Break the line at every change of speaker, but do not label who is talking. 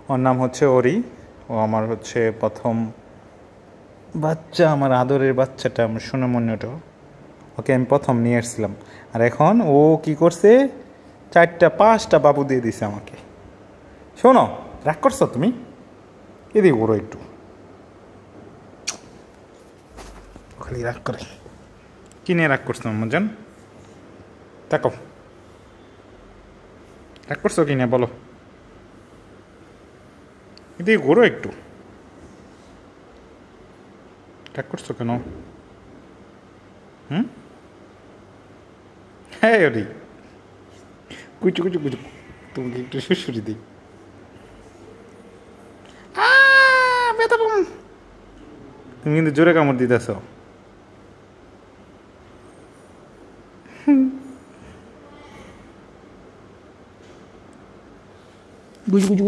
ওর নাম হচ্ছে ওরি। ও আমার হচ্ছে প্রথম বাচ্চা, আমার আদরের বাচ্চাটা, আমার সোনামণিটা। ওকে আমি প্রথম নিয়ে এসেছিলাম, আর এখন ও কি করছে, 4-5টা বাবু দিয়ে দিছে আমাকে। শোনো, রাগ করছো তুমি? এদিকে ওরো একটু, খালি রাগ করে। কি নিয়ে রাগ করছো আমার জান? তাকাও, রাগ করছো কি নিয়ে বলো? এদিকে ঘোরো একটু, রাগ করছো কেন? হ্যাঁ ওরি, কুচু কুচু কুচু, তোমাকে একটু শুশুরি দিই। ব্যথা পাম। তুমি কিন্তু জোরে কামড় দিতেছ। গুজু গুজু।